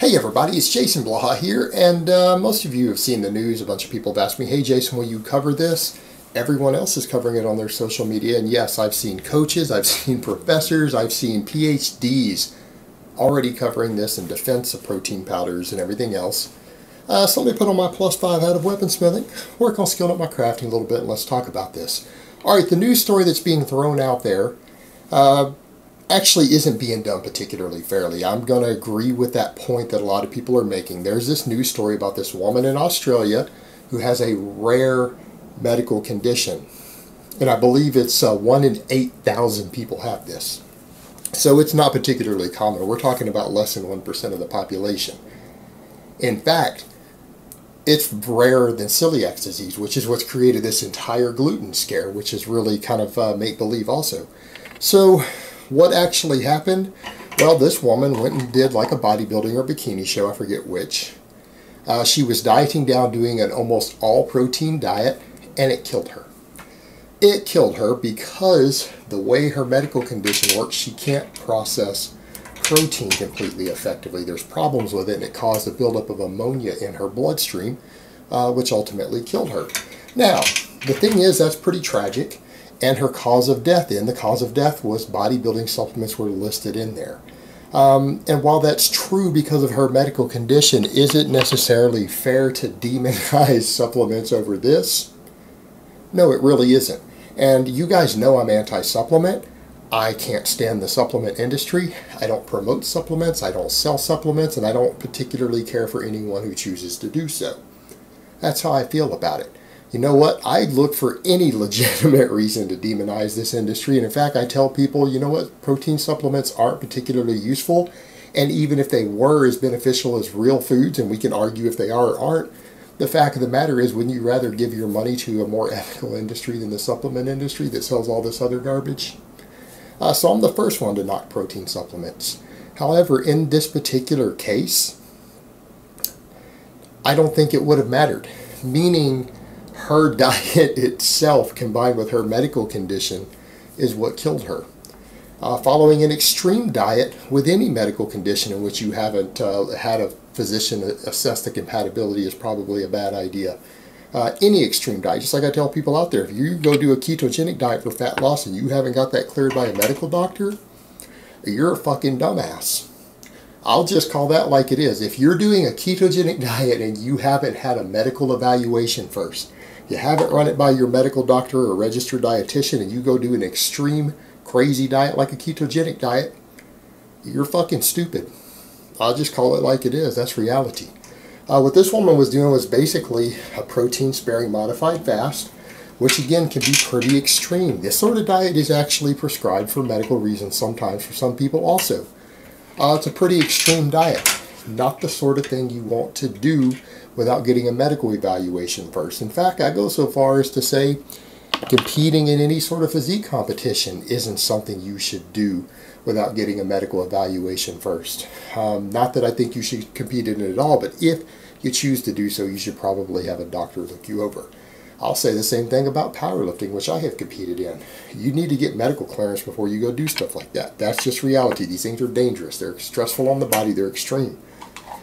Hey everybody, it's Jason Blaha here, and most of you have seen the news. A bunch of people have asked me, hey Jason, will you cover this? Everyone else is covering it on their social media, and yes, I've seen coaches, I've seen professors, I've seen PhDs already covering this in defense of protein powders and everything else. So let me put on my +5 hat of weaponsmithing, work on skilling up my crafting a little bit, and let's talk about this. Alright, the news story that's being thrown out there actually isn't being done particularly fairly. I'm going to agree with that point that a lot of people are making. There's this news story about this woman in Australia who has a rare medical condition. And I believe it's 1 in 8,000 people have this. So it's not particularly common. We're talking about less than 1% of the population. In fact, it's rarer than celiac disease, which is what's created this entire gluten scare, which is really kind of make-believe also. So what actually happened? Well, this woman went and did like a bodybuilding or bikini show, I forget which. She was dieting down, doing an almost all-protein diet, and it killed her. It killed her because the way her medical condition works, she can't process protein completely effectively. There's problems with it, and it caused a buildup of ammonia in her bloodstream, which ultimately killed her. Now, the thing is, that's pretty tragic. And her cause of death the cause of death was bodybuilding supplements were listed in there. And while that's true because of her medical condition, is it necessarily fair to demonize supplements over this? No, it really isn't. And you guys know I'm anti-supplement. I can't stand the supplement industry. I don't promote supplements, I don't sell supplements, and I don't particularly care for anyone who chooses to do so. That's how I feel about it. You know what? I look for any legitimate reason to demonize this industry. And in fact, I tell people, you know what? Protein supplements aren't particularly useful. And even if they were as beneficial as real foods, and we can argue if they are or aren't, the fact of the matter is, wouldn't you rather give your money to a more ethical industry than the supplement industry that sells all this other garbage? So I'm the first one to knock protein supplements. However, in this particular case, I don't think it would have mattered. Meaning, her diet itself, combined with her medical condition, is what killed her. Following an extreme diet with any medical condition in which you haven't had a physician assess the compatibility is probably a bad idea. Any extreme diet, just like I tell people out there, if you go do a ketogenic diet for fat loss and you haven't got that cleared by a medical doctor, you're a fucking dumbass. I'll just call that like it is. If you're doing a ketogenic diet and you haven't had a medical evaluation first, you haven't run it by your medical doctor or registered dietitian, and you go do an extreme, crazy diet like a ketogenic diet, you're fucking stupid. I'll just call it like it is. That's reality. What this woman was doing was basically a protein-sparing modified fast, which again can be pretty extreme. This sort of diet is actually prescribed for medical reasons sometimes for some people also. It's a pretty extreme diet. Not the sort of thing you want to do without getting a medical evaluation first. In fact, I go so far as to say competing in any sort of physique competition isn't something you should do without getting a medical evaluation first. Not that I think you should compete in it at all, but if you choose to do so, you should probably have a doctor look you over. I'll say the same thing about powerlifting, which I have competed in. You need to get medical clearance before you go do stuff like that. That's just reality. These things are dangerous. They're stressful on the body. They're extreme.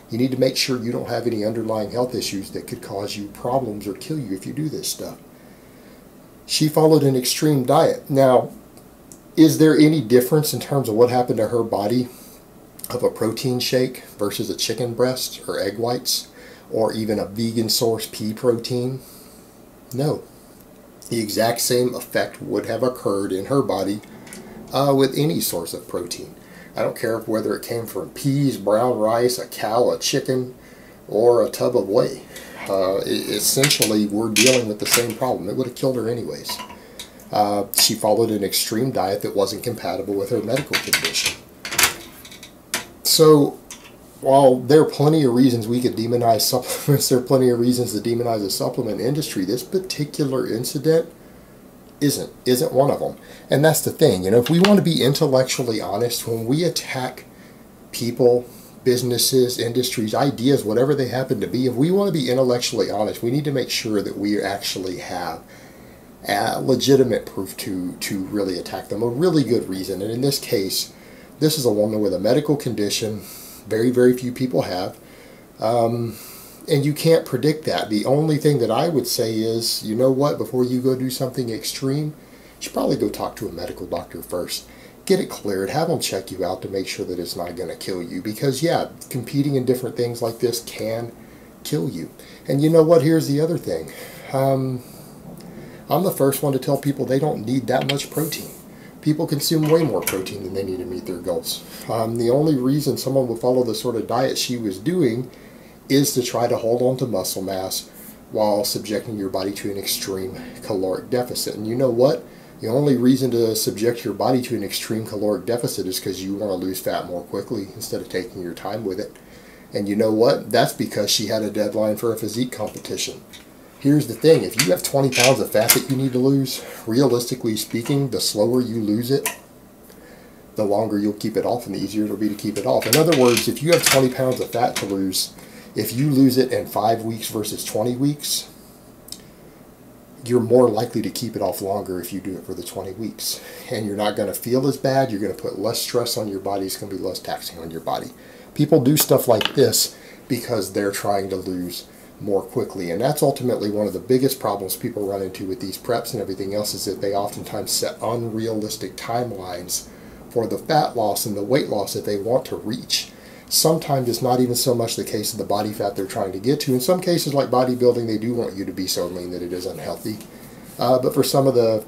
You need to make sure you don't have any underlying health issues that could cause you problems or kill you if you do this stuff. She followed an extreme diet. Now, is there any difference in terms of what happened to her body of a protein shake versus a chicken breast or egg whites or even a vegan source pea protein? No. The exact same effect would have occurred in her body with any source of protein. I don't care whether it came from peas, brown rice, a cow, a chicken, or a tub of whey. Essentially, we're dealing with the same problem. It would have killed her anyways. She followed an extreme diet that wasn't compatible with her medical condition. So, while there are plenty of reasons we could demonize supplements, there are plenty of reasons to demonize the supplement industry, this particular incident isn't one of them. And that's the thing, you know, if we want to be intellectually honest, when we attack people, businesses, industries, ideas, whatever they happen to be, if we want to be intellectually honest, we need to make sure that we actually have legitimate proof to really attack them, a really good reason. And in this case, this is a woman with a medical condition Very, very few people have. And you can't predict that. The only thing that I would say is, you know what, before you go do something extreme, you should probably go talk to a medical doctor first. Get it cleared. Have them check you out to make sure that it's not going to kill you. Because, yeah, competing in different things like this can kill you. And you know what? Here's the other thing. I'm the first one to tell people they don't need that much protein. People consume way more protein than they need to meet their goals. The only reason someone would follow the sort of diet she was doing is to try to hold on to muscle mass while subjecting your body to an extreme caloric deficit. And you know what? The only reason to subject your body to an extreme caloric deficit is because you want to lose fat more quickly instead of taking your time with it. And you know what? That's because she had a deadline for a physique competition. Here's the thing. If you have 20 pounds of fat that you need to lose, realistically speaking, the slower you lose it, the longer you'll keep it off and the easier it'll be to keep it off. In other words, if you have 20 pounds of fat to lose, if you lose it in 5 weeks versus 20 weeks, you're more likely to keep it off longer if you do it for the 20 weeks. And you're not going to feel as bad. You're going to put less stress on your body. It's going to be less taxing on your body. People do stuff like this because they're trying to lose more quickly. And that's ultimately one of the biggest problems people run into with these preps and everything else, is that they oftentimes set unrealistic timelines for the fat loss and the weight loss that they want to reach. Sometimes it's not even so much the case of the body fat they're trying to get to. In some cases, like bodybuilding, they do want you to be so lean that it is unhealthy. But for some of the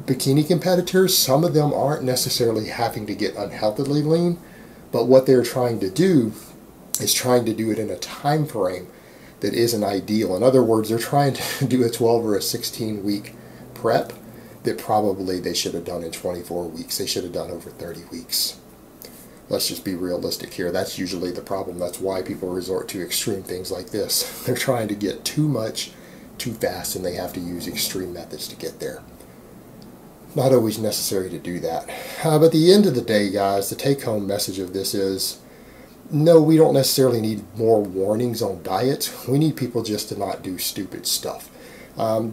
bikini competitors, some of them aren't necessarily having to get unhealthily lean, but what they're trying to do is trying to do it in a time frame that isn't ideal. In other words, they're trying to do a 12 or a 16-week prep that probably they should have done in 24 weeks. They should have done over 30 weeks. Let's just be realistic here. That's usually the problem. That's why people resort to extreme things like this. They're trying to get too much too fast, and they have to use extreme methods to get there. Not always necessary to do that. But at the end of the day, guys, the take-home message of this is, no, we don't necessarily need more warnings on diets. We need people just to not do stupid stuff.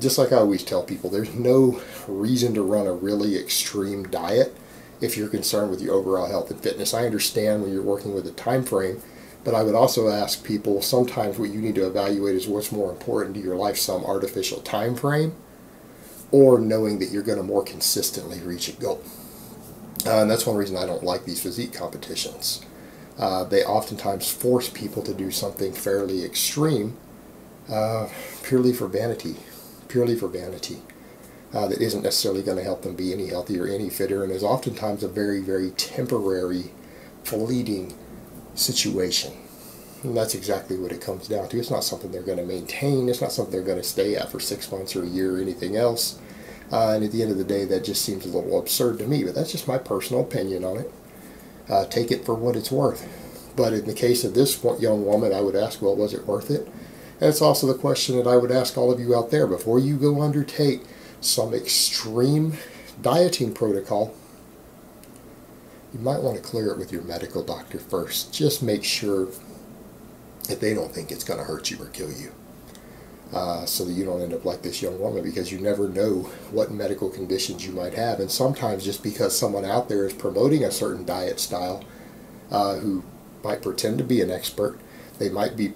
Just like I always tell people, there's no reason to run a really extreme diet if you're concerned with your overall health and fitness. I understand when you're working with a time frame, but I would also ask people, sometimes what you need to evaluate is what's more important to your life, some artificial time frame, or knowing that you're going to more consistently reach a goal. And that's one reason I don't like these physique competitions. They oftentimes force people to do something fairly extreme purely for vanity. That isn't necessarily going to help them be any healthier, any fitter, and is oftentimes a very, very temporary, fleeting situation. And that's exactly what it comes down to. It's not something they're going to maintain. It's not something they're going to stay at for 6 months or a year or anything else. And at the end of the day, that just seems a little absurd to me, but that's just my personal opinion on it. Take it for what it's worth. But in the case of this young woman, I would ask, well, was it worth it? And it's also the question that I would ask all of you out there. Before you go undertake some extreme dieting protocol, you might want to clear it with your medical doctor first. Just make sure that they don't think it's going to hurt you or kill you. So that you don't end up like this young woman, because you never know what medical conditions you might have. And sometimes just because someone out there is promoting a certain diet style who might pretend to be an expert, they might be,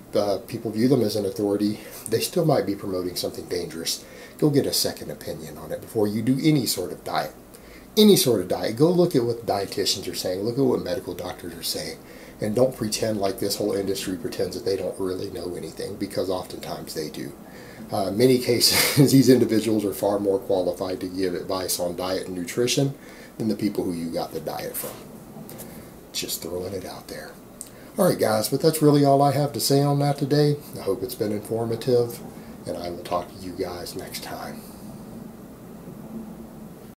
people view them as an authority, they still might be promoting something dangerous. Go get a second opinion on it before you do any sort of diet. Any sort of diet. Go look at what dietitians are saying. Look at what medical doctors are saying. And don't pretend like this whole industry pretends that they don't really know anything, because oftentimes they do. In many cases, these individuals are far more qualified to give advice on diet and nutrition than the people who you got the diet from. Just throwing it out there. Alright guys, but that's really all I have to say on that today. I hope it's been informative, and I will talk to you guys next time.